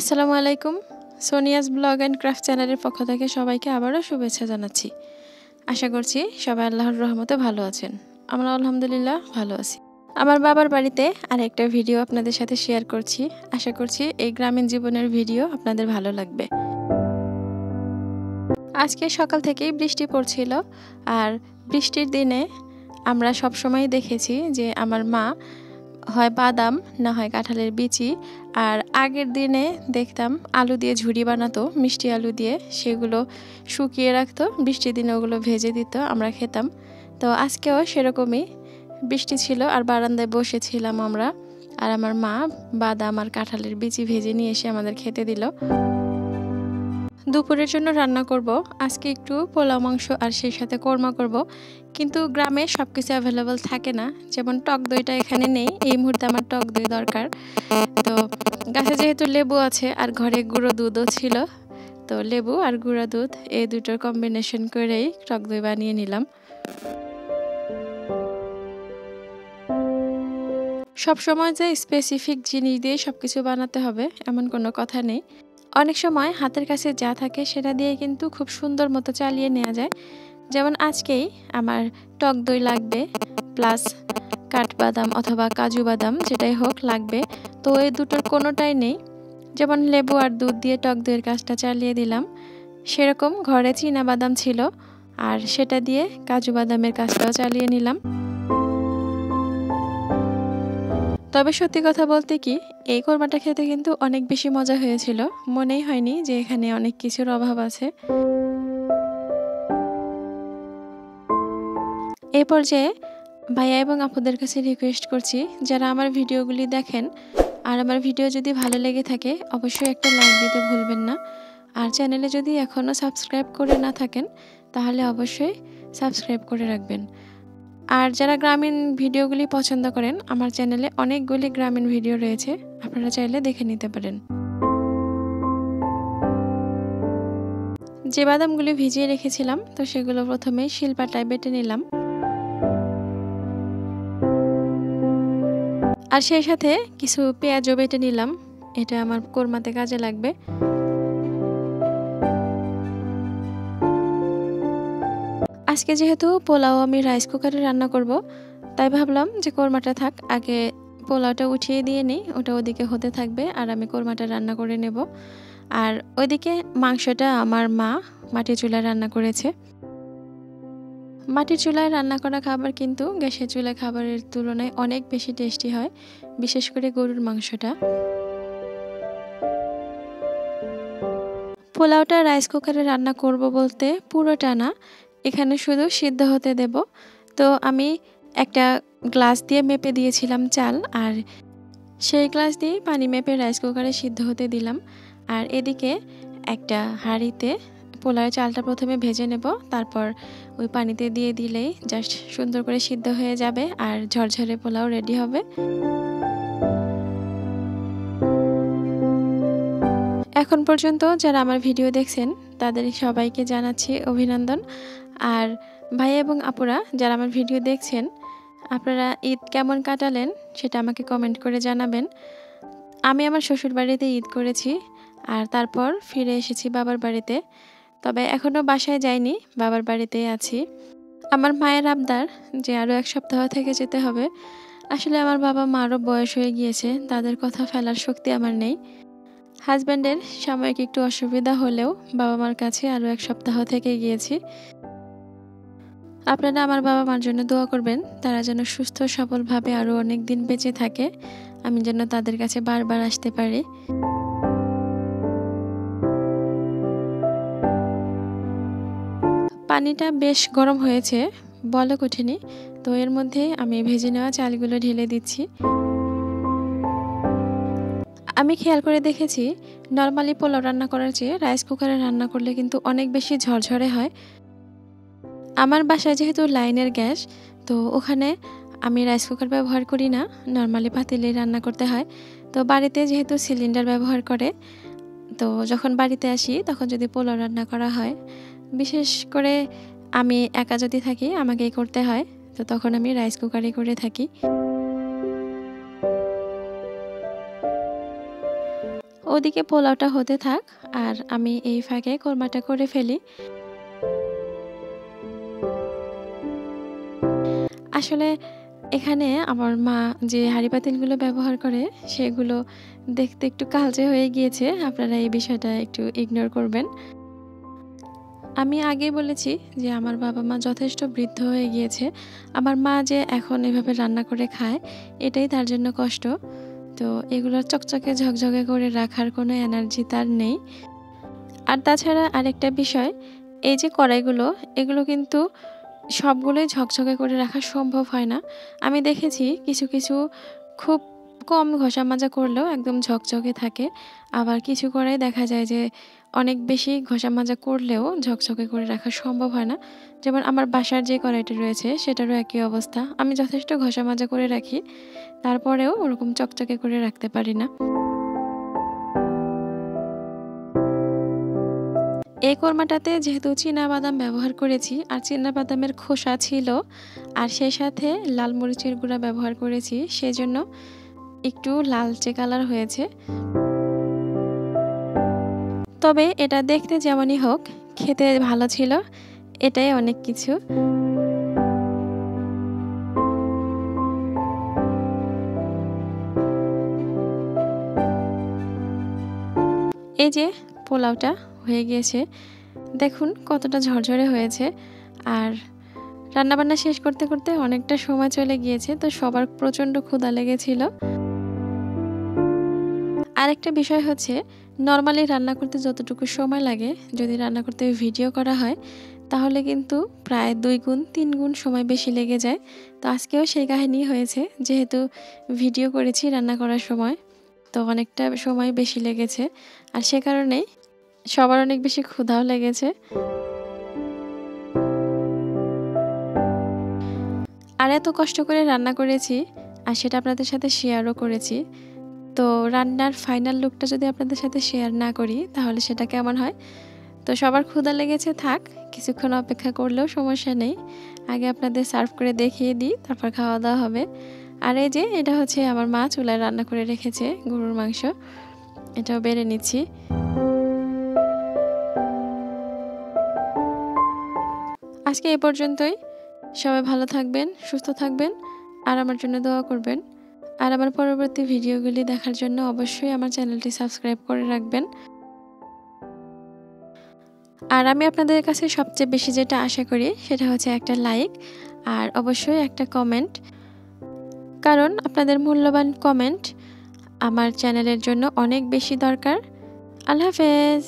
আসসালামু আলাইকুম। Sonia's blog and craft চ্যানেলের পক্ষ থেকে সবাইকে আবারও শুভেচ্ছা জানাচ্ছি। আশা করছি সবাই আল্লাহর রহমতে ভালো আছেন। আমরা আলহামদুলিল্লাহ ভালো আছি। আমার বাবার বাড়িতে আরেকটা ভিডিও আপনাদের সাথে শেয়ার করছি। আশা করছি এই গ্রামীণ জীবনের ভিডিও আপনাদের ভালো লাগবে। আজকে সকাল থেকেই বৃষ্টি পড়ছিল, আর বৃষ্টির দিনে আমরা সবসময় দেখেছি যে আমার মা হয় বাদাম না হয় কাঁঠালের বিচি, আর আগের দিনে দেখতাম আলু দিয়ে ঝুড়ি বানাতো, মিষ্টি আলু দিয়ে, সেগুলো শুকিয়ে রাখতো, বৃষ্টির দিনে ওগুলো ভেজে দিত, আমরা খেতাম। তো আজকেও সেরকমই বৃষ্টি ছিল আর বারান্দায় বসেছিলাম আমরা, আর আমার মা বাদাম আর কাঁঠালের বিচি ভেজে নিয়ে এসে আমাদের খেতে দিল। দুপুরের জন্য রান্না করব আজকে একটু পোলাও মাংস, আর সেই সাথে কোরমা করব। কিন্তু গ্রামে সব কিছু অ্যাভেলেবল থাকে না, যেমন টক দইটা এখানে নেই, এই মুহূর্তে আমার টক দই দরকার। তো গাছে যেহেতু লেবু আছে আর ঘরে গুঁড়ো দুধও ছিল, তো লেবু আর গুঁড়া দুধ এই দুটোর কম্বিনেশন করেই টক দই বানিয়ে নিলাম। সবসময় যে স্পেসিফিক জিনিস দিয়ে সব কিছু বানাতে হবে এমন কোনো কথা নেই। অনেক সময় হাতের কাছে যা থাকে সেটা দিয়ে কিন্তু খুব সুন্দর মতো চালিয়ে নেওয়া যায়। যেমন আজকেই আমার টক দই লাগবে, প্লাস কাঠবাদাম অথবা কাজু বাদাম যেটাই হোক লাগবে। তো এই দুটোর কোনোটাই নেই, যেমন লেবু আর দুধ দিয়ে টক দইয়ের কাজটা চালিয়ে দিলাম, সেরকম ঘরে চীনা বাদাম ছিল আর সেটা দিয়ে কাজু বাদামের কাজটাও চালিয়ে নিলাম। তবে সত্যি কথা বলতে কি, এই কোরমাটা খেতে কিন্তু অনেক বেশি মজা হয়েছিল, মনেই হয়নি যে এখানে অনেক কিছুর অভাব আছে। এই পর্যায়ে ভাইয়া এবং আপুদের কাছে রিকোয়েস্ট করছি, যারা আমার ভিডিওগুলি দেখেন আর আমার ভিডিও যদি ভালো লেগে থাকে অবশ্যই একটা লাইক দিতে ভুলবেন না। আর চ্যানেলে যদি এখনও সাবস্ক্রাইব করে না থাকেন তাহলে অবশ্যই সাবস্ক্রাইব করে রাখবেন। আর যারা গ্রামীণ ভিডিওগুলি পছন্দ করেন, আমার চ্যানেলে অনেকগুলি গ্রামীণ ভিডিও রয়েছে, আপনারা চাইলে দেখে নিতে পারেন। যে বাদামগুলি ভিজিয়ে রেখেছিলাম তো সেগুলো প্রথমে শিলপাটায় বেটে নিলাম, আর সেই সাথে কিছু পেঁয়াজও বেটে নিলাম, এটা আমার কোরমাতে কাজে লাগবে। আজকে যেহেতু পোলাও আমি রাইস কুকারে রান্না করব, তাই ভাবলাম যে কোরমাটা থাক, আগে পোলাওটা উঠিয়ে দিয়ে নিই, ওটা ওদিকে হতে থাকবে আর আমি কোরমাটা রান্না করে নেব। আর ওইদিকে মাংসটা আমার মা মাটির চুলায় রান্না করেছে। মাটির চুলায় রান্না করা খাবার কিন্তু গ্যাসের চুলায় খাবারের তুলনায় অনেক বেশি টেস্টি হয়, বিশেষ করে গরুর মাংসটা। পোলাওটা রাইস কুকারে রান্না করব বলতে পুরোটা না, এখানে শুধু সিদ্ধ হতে দেব। তো আমি একটা গ্লাস দিয়ে মেপে দিয়েছিলাম চাল, আর সেই গ্লাস দিয়েই পানি মেপে রাইস কুকারে সিদ্ধ হতে দিলাম। আর এদিকে একটা হাঁড়িতে পোলাওয়ের চালটা প্রথমে ভেজে নেব, তারপর ওই পানিতে দিয়ে দিলেই জাস্ট সুন্দর করে সিদ্ধ হয়ে যাবে আর ঝরঝরে পোলাও রেডি হবে। এখন পর্যন্ত যারা আমার ভিডিও দেখছেন তাদের সবাইকে জানাচ্ছি অভিনন্দন। আর ভাই এবং আপুরা যারা আমার ভিডিও দেখছেন, আপনারা ঈদ কেমন কাটালেন সেটা আমাকে কমেন্ট করে জানাবেন। আমি আমার শ্বশুর বাড়িতে ঈদ করেছি, আর তারপর ফিরে এসেছি বাবার বাড়িতে। তবে এখনও বাসায় যাইনি, বাবার বাড়িতেই আছি। আমার মায়ের আবদার যে আরও এক সপ্তাহ থেকে যেতে হবে। আসলে আমার বাবা মারও বয়স হয়ে গিয়েছে, তাদের কথা ফেলার শক্তি আমার নেই। হাজব্যান্ডের সাময়িক একটু অসুবিধা হলেও বাবা মার কাছে আরও এক সপ্তাহ থেকে গিয়েছি। আপনারা আমার বাবা মার জন্য দোয়া করবেন, তারা যেন সুস্থ সবলভাবে আরও অনেক দিন বেঁচে থাকে, আমি যেন তাদের কাছে বারবার আসতে পারি। পানিটা বেশ গরম হয়েছে, বলক ওঠেনি, তো এর মধ্যে আমি ভেজে নেওয়া চালগুলো ঢেলে দিচ্ছি। আমি খেয়াল করে দেখেছি নর্মালি পোলাও রান্না করার চেয়ে রাইস কুকারে রান্না করলে কিন্তু অনেক বেশি ঝরঝরে হয়। আমার বাসায় যেহেতু লাইনের গ্যাস, তো ওখানে আমি রাইস কুকার ব্যবহার করি না, নর্মালি পাতিলে রান্না করতে হয়। তো বাড়িতে যেহেতু সিলিন্ডার ব্যবহার করে, তো যখন বাড়িতে আসি তখন যদি পোলাও রান্না করা হয়, বিশেষ করে আমি একা যদি থাকি আমাকেই করতে হয়, তো তখন আমি রাইস কুকারে করে থাকি। ওদিকে পোলাওটা হতে থাক আর আমি এই ফাঁকে কোরমাটা করে ফেলি। আসলে এখানে আমার মা যে হাঁড়ি পাতিলগুলো ব্যবহার করে সেগুলো দেখতে একটু কালচে হয়ে গিয়েছে। আপনারা এই বিষয়টা একটু ইগনোর করবেন। আমি আগেই বলেছি যে আমার বাবা-মা যথেষ্ট বৃদ্ধ হয়ে গিয়েছে। আমার মা যে এখন এভাবে রান্না করে খায় এটাই তার জন্য কষ্ট। তো এগুলো চকচকে ঝকঝকে করে রাখার কোনো এনার্জি তার নেই। আর তাছাড়া আরেকটা বিষয়, এই যে কড়াইগুলো এগুলো কিন্তু সবগুলোই ঝকঝকে করে রাখা সম্ভব হয় না। আমি দেখেছি কিছু, কিছু খুব কম ঘষা মাজা করলেও একদম ঝকঝকে থাকে। আবার কিছু কড়াই দেখা যায় যে অনেক বেশি ঘষা মাজা করলেও ঝকঝকে করে রাখা সম্ভব হয় না। যেমন আমার বাসার যে কড়াইটা রয়েছে সেটারও একই অবস্থা। আমি যথেষ্ট ঘষা মাজা করে রাখি, তারপরেও ওরকম চকচকে করে রাখতে পারি না। এই কোরমাটাতে যেহেতু চীনাবাদাম ব্যবহার করেছি আর চীনাবাদামের খোসা ছিল আর সেই সাথে লাল মরিচের গুঁড়া ব্যবহার করেছি, সেজন্য একটু লালচে কালার হয়েছে। তবে এটা দেখতে যেমনই হোক খেতে ভালো ছিল, এটাই অনেক কিছু। এই যে পোলাওটা হয়ে গিয়েছে, দেখুন কতটা ঝরঝরে হয়েছে। আর রান্নাবান্না শেষ করতে করতে অনেকটা সময় চলে গিয়েছে, তো সবার প্রচণ্ড ক্ষুধা লেগেছিল। আরেকটা বিষয় হচ্ছে, নর্মালি রান্না করতে যতটুকু সময় লাগে যদি রান্না করতে ভিডিও করা হয় তাহলে কিন্তু প্রায় 2 গুণ 3 গুণ সময় বেশি লেগে যায়। তো আজকেও সেই কাহিনী হয়েছে, যেহেতু ভিডিও করেছি রান্না করার সময়, তো অনেকটা সময় বেশি লেগেছে। আর সে কারণেই সবার অনেক বেশি ক্ষুধাও লেগেছে। আর এত কষ্ট করে রান্না করেছি আর সেটা আপনাদের সাথে শেয়ারও করেছি। তো রান্নার ফাইনাল লুকটা যদি আপনাদের সাথে শেয়ার না করি তাহলে সেটা কেমন হয়? তো সবার ক্ষুধা লেগেছে থাক, কিছুক্ষণ অপেক্ষা করলেও সমস্যা নেই। আগে আপনাদের সার্ভ করে দেখিয়ে দিই, তারপর খাওয়া দাওয়া হবে। আর এই যে এটা হচ্ছে আমার মা চুলায় রান্না করে রেখেছে গরুর মাংস, এটাও বেড়ে নিচ্ছি। আজকে এ পর্যন্তই। সবাই ভালো থাকবেন, সুস্থ থাকবেন আর আমার জন্য দোয়া করবেন। আর আমার পরবর্তী ভিডিওগুলি দেখার জন্য অবশ্যই আমার চ্যানেলটি সাবস্ক্রাইব করে রাখবেন। আর আমি আপনাদের কাছে সবচেয়ে বেশি যেটা আশা করি সেটা হচ্ছে একটা লাইক আর অবশ্যই একটা কমেন্ট, কারণ আপনাদের মূল্যবান কমেন্ট আমার চ্যানেলের জন্য অনেক বেশি দরকার। আল্লাহ হাফেজ।